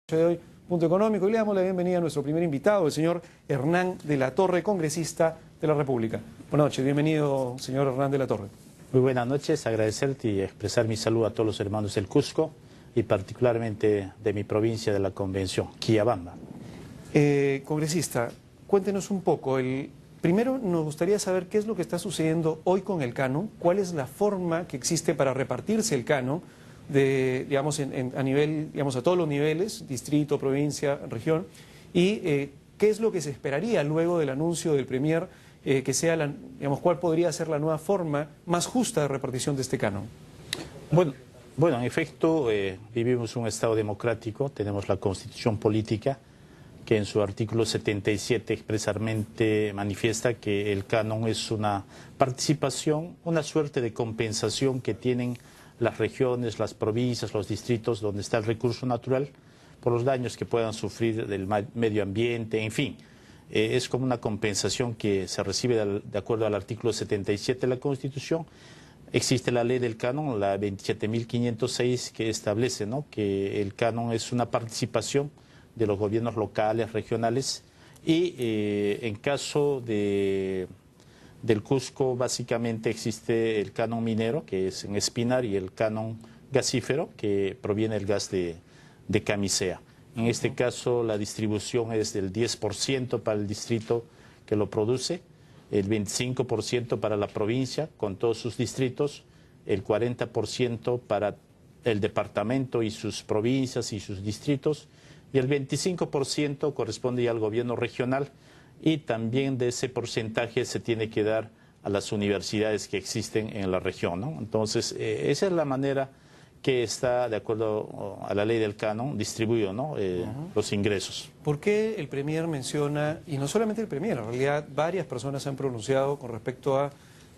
De hoy, Punto Económico, y le damos la bienvenida a nuestro primer invitado, el señor Hernán de la Torre, congresista de la República. Buenas noches, bienvenido, señor Hernán de la Torre. Muy buenas noches, agradecerte y expresar mi saludo a todos los hermanos del Cusco y particularmente de mi provincia de la Convención, Quillabamba. Congresista, cuéntenos un poco. Primero nos gustaría saber qué es lo que está sucediendo hoy con el canon, cuál es la forma que existe para repartirse el canon, a nivel, a todos los niveles, distrito, provincia, región, y qué es lo que se esperaría luego del anuncio del Premier, que sea, cuál podría ser la nueva forma más justa de repartición de este canon. Bueno, en efecto, vivimos un Estado democrático, tenemos la Constitución Política, que en su artículo 77 expresamente manifiesta que el canon es una participación, una suerte de compensación que tienen las regiones, las provincias, los distritos donde está el recurso natural por los daños que puedan sufrir del medio ambiente, en fin. Es como una compensación que se recibe de acuerdo al artículo 77 de la Constitución. Existe la ley del canon, la 27.506, que establece, ¿no?, que el canon es una participación de los gobiernos locales, regionales, y en caso del Cusco básicamente existe el canon minero, que es en Espinar, y el canon gasífero, que proviene del gas de Camisea. En este caso la distribución es del 10% para el distrito que lo produce, el 25% para la provincia con todos sus distritos, el 40% para el departamento y sus provincias y sus distritos, y el 25% corresponde ya al gobierno regional, y también de ese porcentaje se tiene que dar a las universidades que existen en la región, ¿no? Entonces, esa es la manera que está, de acuerdo a la ley del canon, distribuido, ¿no?, los ingresos. ¿Por qué el Premier menciona, y no solamente el Premier, en realidad varias personas se han pronunciado con respecto a,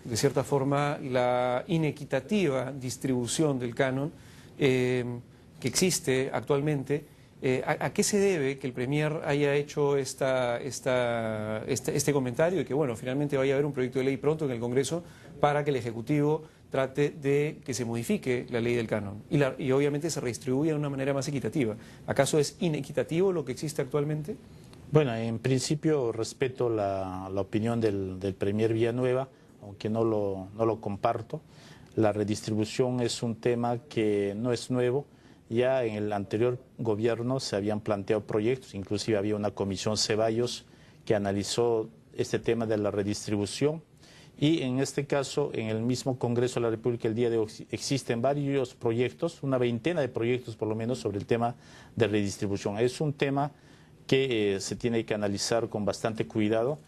de cierta forma, la inequitativa distribución del canon que existe actualmente? ¿A qué se debe que el Premier haya hecho este comentario y que, bueno, finalmente vaya a haber un proyecto de ley pronto en el Congreso para que el Ejecutivo trate de que se modifique la ley del canon y obviamente se redistribuya de una manera más equitativa? ¿Acaso es inequitativo lo que existe actualmente? Bueno, en principio respeto la opinión del Premier Villanueva, aunque no lo comparto. La redistribución es un tema que no es nuevo. Ya en el anterior gobierno se habían planteado proyectos, inclusive había una comisión Ceballos que analizó este tema de la redistribución, y en este caso en el mismo Congreso de la República el día de hoy existen varios proyectos, una veintena de proyectos por lo menos sobre el tema de redistribución. Es un tema que se tiene que analizar con bastante cuidado.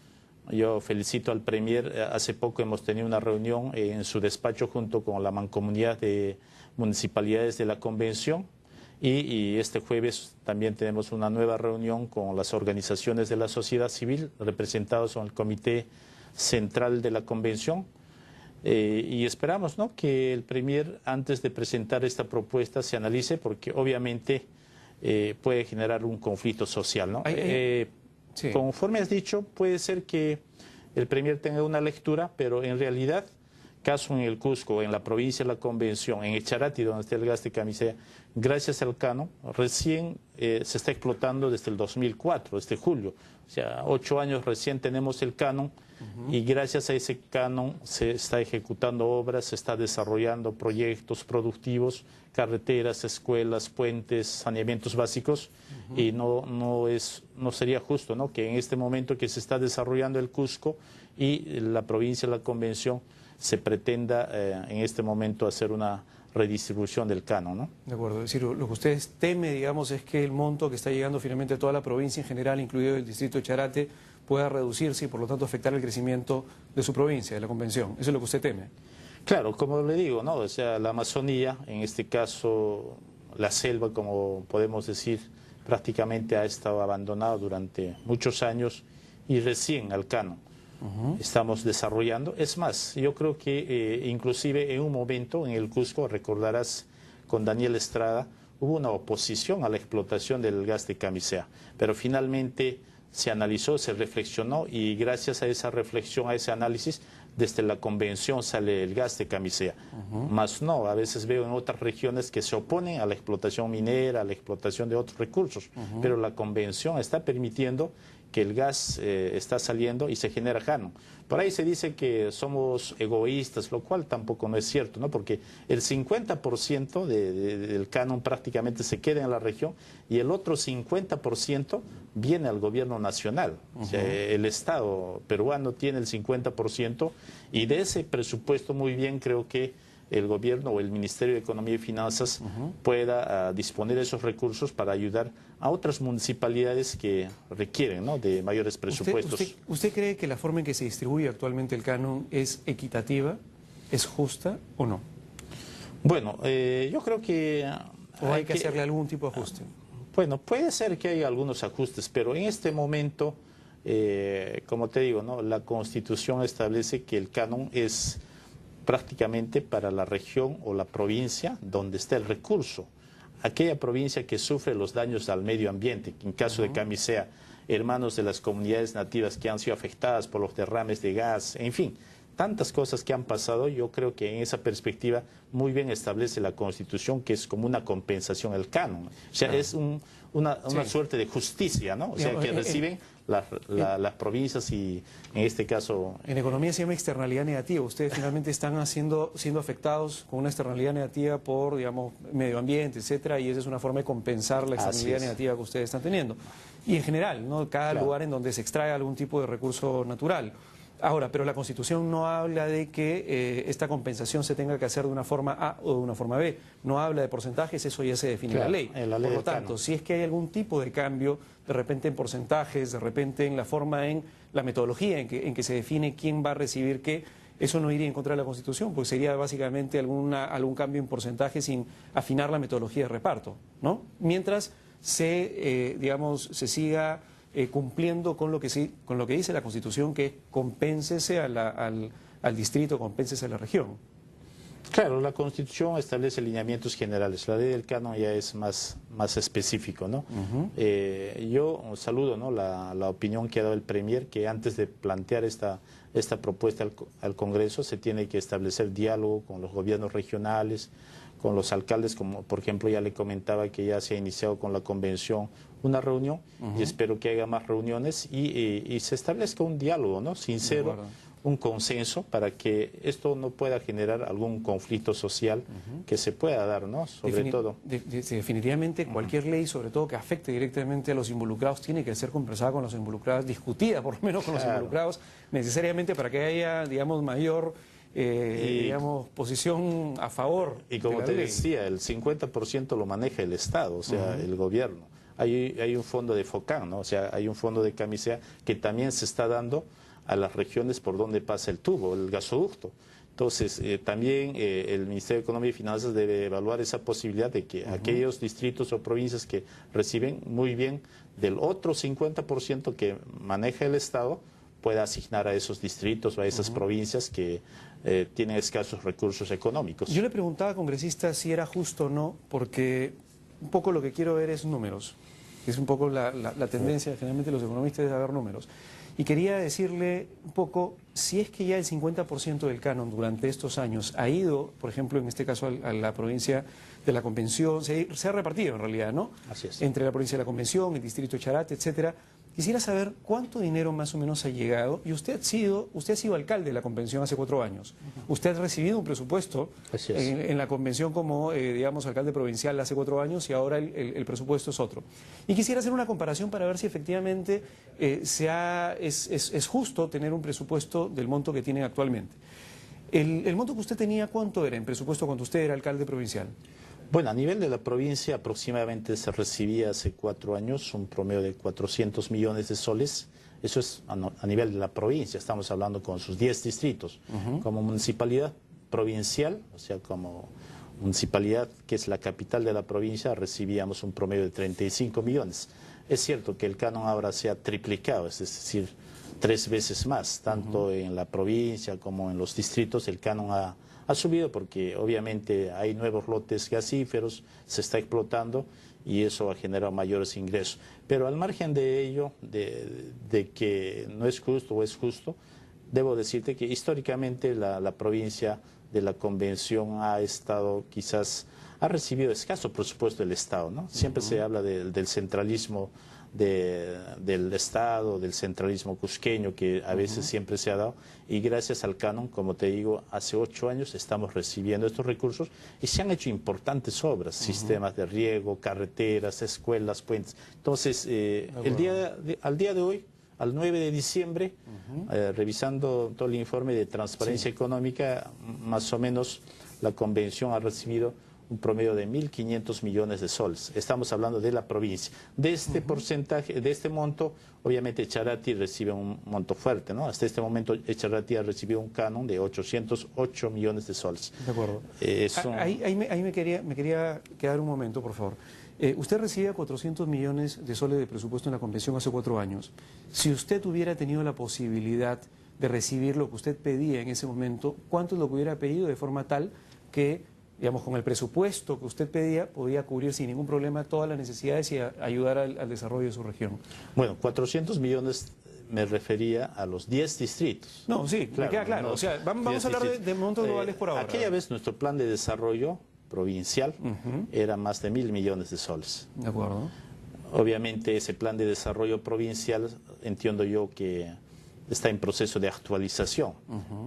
Yo felicito al Premier, hace poco hemos tenido una reunión en su despacho junto con la Mancomunidad de Municipalidades de la Convención, y este jueves también tenemos una nueva reunión con las organizaciones de la sociedad civil representados en el Comité Central de la Convención, y esperamos, ¿no?, que el Premier, antes de presentar esta propuesta, se analice, porque obviamente puede generar un conflicto social, ¿no? Sí. Conforme has dicho, puede ser que el Premier tenga una lectura, pero en realidad, caso en el Cusco, en la provincia de la Convención, en Echarati, donde está el gas de Camisea, gracias al canon, recién se está explotando desde el 2004, desde julio. O sea, 8 años recién tenemos el canon, y gracias a ese canon se está ejecutando obras, se está desarrollando proyectos productivos, carreteras, escuelas, puentes, saneamientos básicos, y no sería justo, ¿no?, que en este momento que se está desarrollando el Cusco y la provincia de la Convención se pretenda en este momento hacer una redistribución del canon, ¿no? De acuerdo, es decir, lo que ustedes temen, digamos, es que el monto que está llegando finalmente a toda la provincia en general, incluido el distrito de Charate, pueda reducirse y por lo tanto afectar el crecimiento de su provincia, de la Convención. ¿Eso es lo que usted teme? Claro, como le digo, ¿no?, o sea, la Amazonía, en este caso la selva, como podemos decir, prácticamente ha estado abandonada durante muchos años, y recién al canon estamos desarrollando. Es más, yo creo que inclusive en un momento en el Cusco, recordarás, con Daniel Estrada, hubo una oposición a la explotación del gas de Camisea, pero finalmente se analizó, se reflexionó, y gracias a esa reflexión, a ese análisis, desde la convención sale el gas de Camisea. Más no, a veces veo en otras regiones que se oponen a la explotación minera, a la explotación de otros recursos, pero la convención está permitiendo que el gas está saliendo y se genera canon. Por ahí se dice que somos egoístas, lo cual tampoco no es cierto, ¿no? Porque el 50% del canon prácticamente se queda en la región y el otro 50% viene al gobierno nacional. O sea, el Estado peruano tiene el 50% y de ese presupuesto muy bien creo que el gobierno o el Ministerio de Economía y Finanzas pueda disponer de esos recursos para ayudar a otras municipalidades que requieren, ¿no?, de mayores presupuestos. ¿Usted cree que la forma en que se distribuye actualmente el canon es equitativa, es justa o no? Bueno, yo creo que... ¿O hay que hacerle algún tipo de ajuste? Bueno, puede ser que haya algunos ajustes, pero en este momento, como te digo, ¿no?, la Constitución establece que el canon es prácticamente para la región o la provincia donde está el recurso. Aquella provincia que sufre los daños al medio ambiente, que en caso de Camisea, hermanos de las comunidades nativas que han sido afectadas por los derrames de gas, en fin, tantas cosas que han pasado, yo creo que en esa perspectiva muy bien establece la Constitución que es como una compensación al canon. O sea, es una suerte de justicia, ¿no? O sea, que reciben las provincias y en este caso... En economía se llama externalidad negativa. Ustedes finalmente están siendo afectados con una externalidad negativa por, digamos, medio ambiente, etcétera, y esa es una forma de compensar la externalidad negativa que ustedes están teniendo. Y en general, ¿no?, cada lugar en donde se extrae algún tipo de recurso natural. Ahora, pero la Constitución no habla de que esta compensación se tenga que hacer de una forma A o de una forma B. No habla de porcentajes, eso ya se define en la ley. Por lo tanto, si es que hay algún tipo de cambio, de repente en porcentajes, de repente en la forma, en la metodología en que se define quién va a recibir qué, eso no iría en contra de la Constitución, porque sería básicamente algún cambio en porcentaje sin afinar la metodología de reparto, ¿no? Mientras se siga cumpliendo con lo que dice la Constitución, que compénsese al distrito, compénsese a la región. Claro, la Constitución establece lineamientos generales, la ley del canon ya es más específico, ¿no? Yo saludo, ¿no?, la opinión que ha dado el Premier, que antes de plantear esta propuesta al Congreso se tiene que establecer diálogo con los gobiernos regionales, con los alcaldes, como por ejemplo ya le comentaba que ya se ha iniciado con la convención una reunión y espero que haya más reuniones y se establezca un diálogo, ¿no?, sincero, un consenso para que esto no pueda generar algún conflicto social que se pueda dar, ¿no?, sobre todo. Definitivamente cualquier ley, sobre todo que afecte directamente a los involucrados, tiene que ser conversada con los involucrados, discutida por lo menos con los involucrados, necesariamente para que haya, digamos, mayor... posición a favor. Y como te decía, el 50% lo maneja el Estado, o sea, el gobierno. Hay un fondo de FOCAN, ¿no? O sea, hay un fondo de Camisea que también se está dando a las regiones por donde pasa el tubo, el gasoducto. Entonces, también el Ministerio de Economía y Finanzas debe evaluar esa posibilidad de que aquellos distritos o provincias que reciben muy bien del otro 50% que maneja el Estado, pueda asignar a esos distritos o a esas provincias que tienen escasos recursos económicos. Yo le preguntaba, congresista, si era justo o no, porque un poco lo que quiero ver es números. Es un poco la tendencia, generalmente los economistas, es a ver números. Y quería decirle un poco, si es que ya el 50% del canon durante estos años ha ido, por ejemplo, en este caso a la provincia de la Convención, se ha repartido en realidad, ¿no? Así es. Entre la provincia de la Convención, el distrito de Charate, etcétera. Quisiera saber cuánto dinero más o menos ha llegado, y usted ha sido alcalde de la Convención hace 4 años. Usted ha recibido un presupuesto en la Convención como, digamos, alcalde provincial hace 4 años y ahora el presupuesto es otro. Y quisiera hacer una comparación para ver si efectivamente es justo tener un presupuesto del monto que tienen actualmente. El monto que usted tenía, ¿cuánto era en presupuesto cuando usted era alcalde provincial? Bueno, a nivel de la provincia aproximadamente se recibía hace 4 años un promedio de 400 millones de soles. Eso es a nivel de la provincia, estamos hablando con sus 10 distritos. Como municipalidad provincial, o sea, como municipalidad que es la capital de la provincia, recibíamos un promedio de 35 millones. Es cierto que el canon ahora se ha triplicado, es decir, 3 veces más, tanto en la provincia como en los distritos el canon ha subido porque obviamente hay nuevos lotes gasíferos, se está explotando y eso ha generado mayores ingresos. Pero al margen de ello, de que no es justo o es justo, debo decirte que históricamente la provincia de la Convención ha estado quizás, ha recibido escaso presupuesto del Estado, ¿no? Siempre se habla del centralismo del Estado, del centralismo cusqueño que a veces siempre se ha dado, y gracias al canon, como te digo, hace 8 años estamos recibiendo estos recursos y se han hecho importantes obras, sistemas de riego, carreteras, escuelas, puentes. Entonces, al día de hoy, al 9 de diciembre, revisando todo el informe de transparencia económica, más o menos la Convención ha recibido un promedio de 1.500 millones de soles. Estamos hablando de la provincia. De este porcentaje, de este monto, obviamente Echarati recibe un monto fuerte, ¿no? Hasta este momento Echarati ha recibido un canon de 808 millones de soles. De acuerdo. Ahí me quería quedar un momento, por favor. Usted recibía 400 millones de soles de presupuesto en la Convención hace 4 años. Si usted hubiera tenido la posibilidad de recibir lo que usted pedía en ese momento, ¿cuánto es lo que hubiera pedido de forma tal que, digamos, con el presupuesto que usted pedía, podía cubrir sin ningún problema todas las necesidades y ayudar al desarrollo de su región? Bueno, 400 millones me refería a los 10 distritos. No, sí, claro, me queda claro. No, o sea, vamos a hablar de montos globales por ahora. Aquella vez nuestro plan de desarrollo provincial era más de 1.000 millones de soles. De acuerdo. Obviamente ese plan de desarrollo provincial entiendo yo que está en proceso de actualización,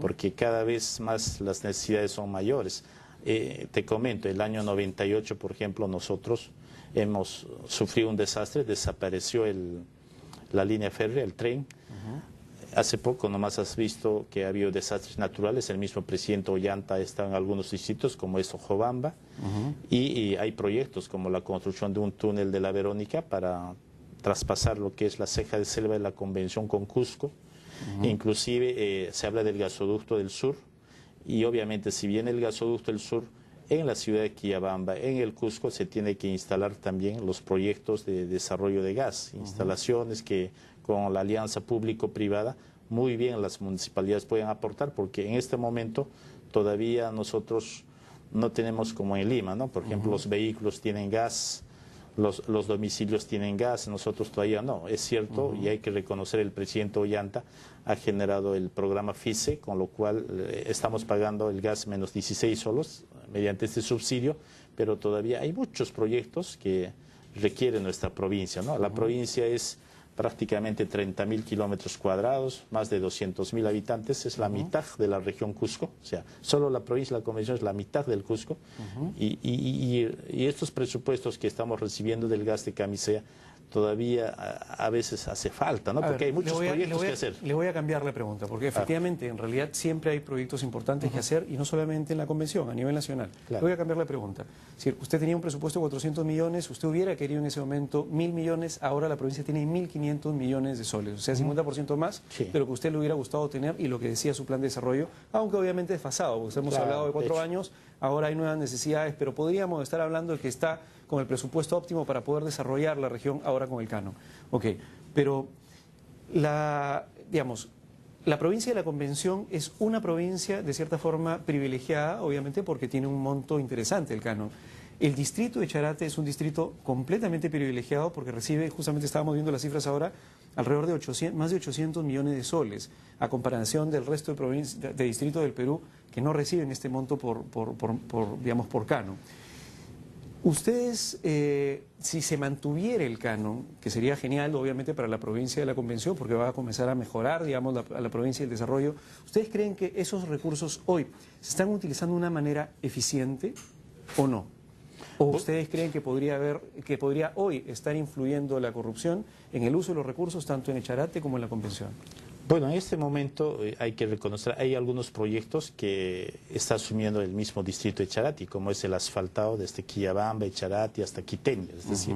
porque cada vez más las necesidades son mayores. Te comento, el año 98, por ejemplo, nosotros hemos sufrido un desastre, desapareció la línea férrea, el tren. Hace poco nomás has visto que ha habido desastres naturales, el mismo presidente Ollanta está en algunos distritos como es Ojobamba, y hay proyectos como la construcción de un túnel de la Verónica para traspasar lo que es la ceja de selva de la Convención con Cusco. Inclusive se habla del gasoducto del sur, y obviamente si bien el gasoducto del sur en la ciudad de Quillabamba, en el Cusco, se tiene que instalar también los proyectos de desarrollo de gas, instalaciones que con la alianza público-privada muy bien las municipalidades pueden aportar, porque en este momento todavía nosotros no tenemos como en Lima, ¿no? Por ejemplo, los vehículos tienen gas, los domicilios tienen gas, nosotros todavía no. Es cierto, y hay que reconocer, el presidente Ollanta ha generado el programa FICE, con lo cual estamos pagando el gas menos 16 soles mediante este subsidio, pero todavía hay muchos proyectos que requiere nuestra provincia, ¿no? La provincia es prácticamente 30.000 kilómetros cuadrados, más de 200.000 habitantes, es la mitad de la región Cusco, o sea, solo la provincia de la Convención es la mitad del Cusco, y estos presupuestos que estamos recibiendo del gas de Camisea todavía a veces hace falta, ¿no? Porque hay muchos proyectos que hacer. Le voy a cambiar la pregunta, porque efectivamente, en realidad, siempre hay proyectos importantes que hacer, y no solamente en la Convención, a nivel nacional. Le voy a cambiar la pregunta. Si usted tenía un presupuesto de 400 millones, usted hubiera querido en ese momento 1.000 millones, ahora la provincia tiene 1.500 millones de soles, o sea, 50% más de lo que a usted le hubiera gustado tener y lo que decía su plan de desarrollo, aunque obviamente desfasado, porque hemos hablado de 4 años, ahora hay nuevas necesidades, pero podríamos estar hablando de que está con el presupuesto óptimo para poder desarrollar la región ahora con el canon. Ok, pero digamos, la provincia de la Convención es una provincia de cierta forma privilegiada, obviamente porque tiene un monto interesante el canon. El distrito de Charate es un distrito completamente privilegiado porque recibe, justamente estábamos viendo las cifras ahora, alrededor de más de 800 millones de soles, a comparación del resto de distritos del Perú que no reciben este monto por canon. Ustedes, si se mantuviera el canon, que sería genial obviamente para la provincia de la Convención, porque va a comenzar a mejorar, digamos, la provincia del desarrollo, ¿ustedes creen que esos recursos hoy se están utilizando de una manera eficiente o no? ¿O ustedes creen que podría hoy estar influyendo la corrupción en el uso de los recursos tanto en Echarate como en la Convención? Bueno, en este momento hay que reconocer, hay algunos proyectos que está asumiendo el mismo distrito de Charati, como es el asfaltado desde Quillabamba, Charati hasta Quiteño. Es decir,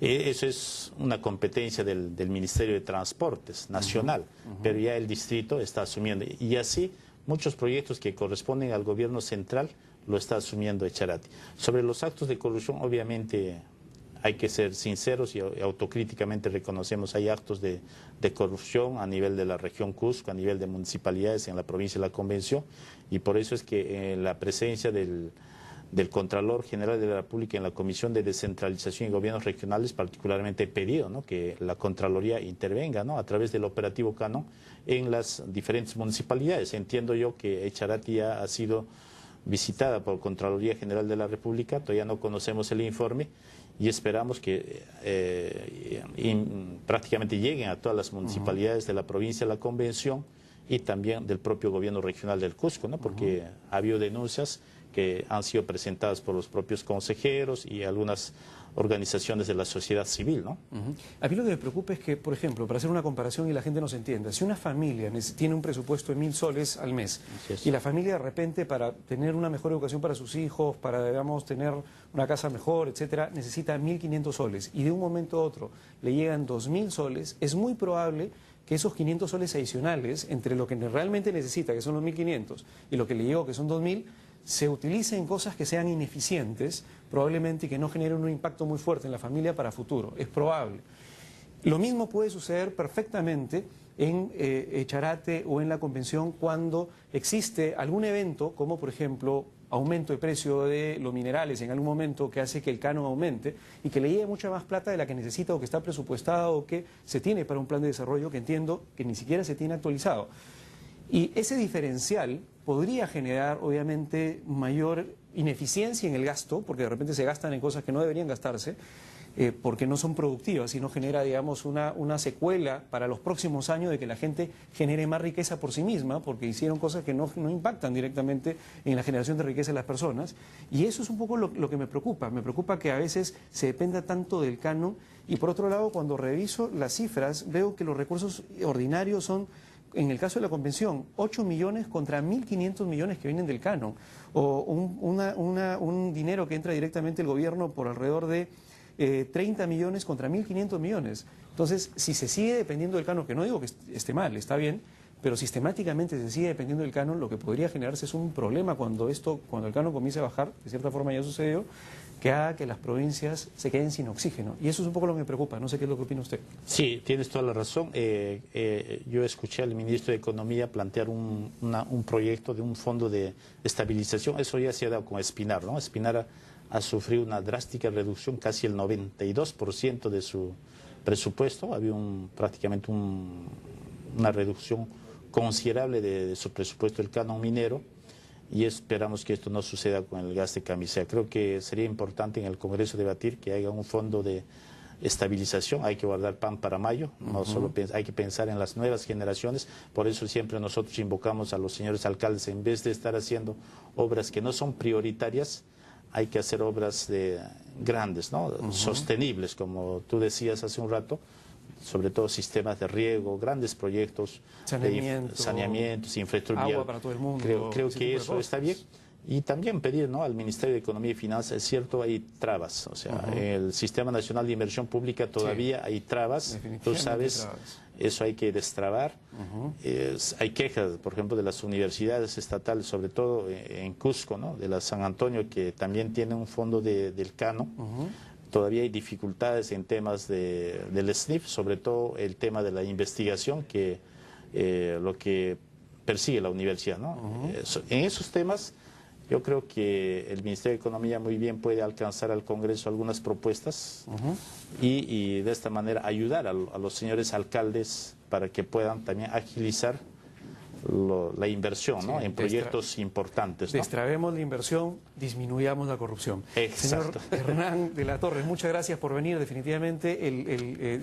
eso es una competencia del Ministerio de Transportes nacional, pero ya el distrito está asumiendo. Y así muchos proyectos que corresponden al gobierno central lo está asumiendo Echarati. Sobre los actos de corrupción, obviamente hay que ser sinceros y autocríticamente reconocemos, hay actos de corrupción a nivel de la región Cusco, a nivel de municipalidades en la provincia de la Convención, y por eso es que la presencia del del Contralor General de la República en la Comisión de Descentralización y Gobiernos Regionales, particularmente he pedido, ¿no?, que la Contraloría intervenga, ¿no?, a través del operativo Canon en las diferentes municipalidades. Entiendo yo que Echarati ya ha sido visitada por Contraloría General de la República, todavía no conocemos el informe y esperamos que prácticamente lleguen a todas las municipalidades de la provincia de la Convención y también del propio gobierno regional del Cusco, ¿no?, porque ha habido denuncias que han sido presentadas por los propios consejeros y algunas organizaciones de la sociedad civil, ¿no? A mí lo que me preocupa es que, por ejemplo, para hacer una comparación y la gente no se entienda, si una familia tiene un presupuesto de 1.000 soles al mes y la familia de repente para tener una mejor educación para sus hijos, para, digamos, tener una casa mejor, etcétera, necesita 1.500 soles y de un momento a otro le llegan 2.000 soles, es muy probable que esos 500 soles adicionales, entre lo que realmente necesita, que son los 1.500, y lo que le llegó, que son 2.000, se utilicen en cosas que sean ineficientes, probablemente, y que no generen un impacto muy fuerte en la familia para futuro. Es probable. Lo mismo puede suceder perfectamente en Echarate o en la Convención cuando existe algún evento, como por ejemplo aumento de precio de los minerales en algún momento que hace que el canon aumente y que le llegue mucha más plata de la que necesita o que está presupuestada o que se tiene para un plan de desarrollo que entiendo que ni siquiera se tiene actualizado. Y ese diferencial podría generar, obviamente, mayor ineficiencia en el gasto, porque de repente se gastan en cosas que no deberían gastarse, porque no son productivas y no genera, digamos, una secuela para los próximos años de que la gente genere más riqueza por sí misma, porque hicieron cosas que no impactan directamente en la generación de riqueza de las personas. Y eso es un poco lo que me preocupa. Me preocupa que a veces se dependa tanto del canon y, por otro lado, cuando reviso las cifras, veo que los recursos ordinarios son, en el caso de la Convención, 8 millones contra 1.500 millones que vienen del canon, o un dinero que entra directamente el gobierno por alrededor de 30 millones contra 1.500 millones. Entonces, si se sigue dependiendo del canon, que no digo que esté mal, está bien, pero sistemáticamente se sigue dependiendo del canon, lo que podría generarse es un problema cuando el canon comience a bajar, de cierta forma ya sucedió, que haga que las provincias se queden sin oxígeno. Y eso es un poco lo que me preocupa. No sé qué es lo que opina usted. Sí, tienes toda la razón. Yo escuché al ministro de Economía plantear un proyecto de un fondo de estabilización. Eso ya se ha dado con Espinar, ¿no? Espinar ha sufrido una drástica reducción, casi el 92% de su presupuesto. Había prácticamente una reducción considerable de su presupuesto del canon minero. Y esperamos que esto no suceda con el gas de camisea. Creo que sería importante en el Congreso debatir que haya un fondo de estabilización. Hay que guardar pan para mayo, no solo hay que pensar en las nuevas generaciones. Por eso siempre nosotros invocamos a los señores alcaldes, en vez de estar haciendo obras que no son prioritarias, hay que hacer obras grandes, ¿no? Sostenibles, como tú decías hace un rato, sobre todo sistemas de riego, grandes proyectos, saneamientos, infraestructura. Agua para todo el mundo. Creo que eso está bien. Y también pedir, ¿no?, al Ministerio de Economía y Finanzas, es cierto, hay trabas. O sea, el Sistema Nacional de Inversión Pública todavía hay trabas, tú sabes, eso hay que destrabar. Hay quejas, por ejemplo, de las universidades estatales, sobre todo en Cusco, ¿no?, de la San Antonio, que también tiene un fondo del Cano. Todavía hay dificultades en temas del SNIF, sobre todo el tema de la investigación, que lo que persigue la universidad, ¿no? En esos temas yo creo que el Ministerio de Economía muy bien puede alcanzar al Congreso algunas propuestas y de esta manera ayudar a los señores alcaldes para que puedan también agilizar la inversión, ¿no?, en proyectos importantes, ¿no? Destrabemos la inversión, disminuyamos la corrupción. Exacto. Señor Hernán de la Torre, muchas gracias por venir. Definitivamente el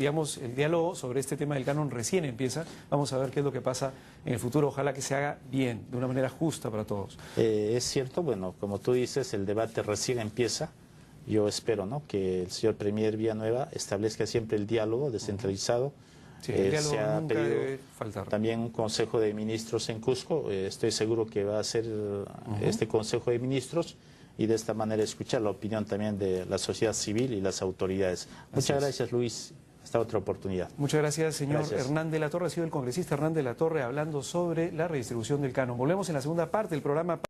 diálogo sobre este tema del canon recién empieza. Vamos a ver qué es lo que pasa en el futuro. Ojalá que se haga bien, de una manera justa para todos. Es cierto, bueno, como tú dices, el debate recién empieza. Yo espero, ¿no?, que el señor Premier Villanueva establezca siempre el diálogo descentralizado. Sí, el diálogo se ha nunca pedido debe faltar. también un Consejo de Ministros en Cusco. Estoy seguro que va a ser este Consejo de Ministros y de esta manera escuchar la opinión también de la sociedad civil y las autoridades. Muchas gracias, Luis. Hasta otra oportunidad. Muchas gracias, señor Gracias. Hernán de la Torre. Ha sido el congresista Hernán de la Torre hablando sobre la redistribución del canon. Volvemos en la segunda parte del programa.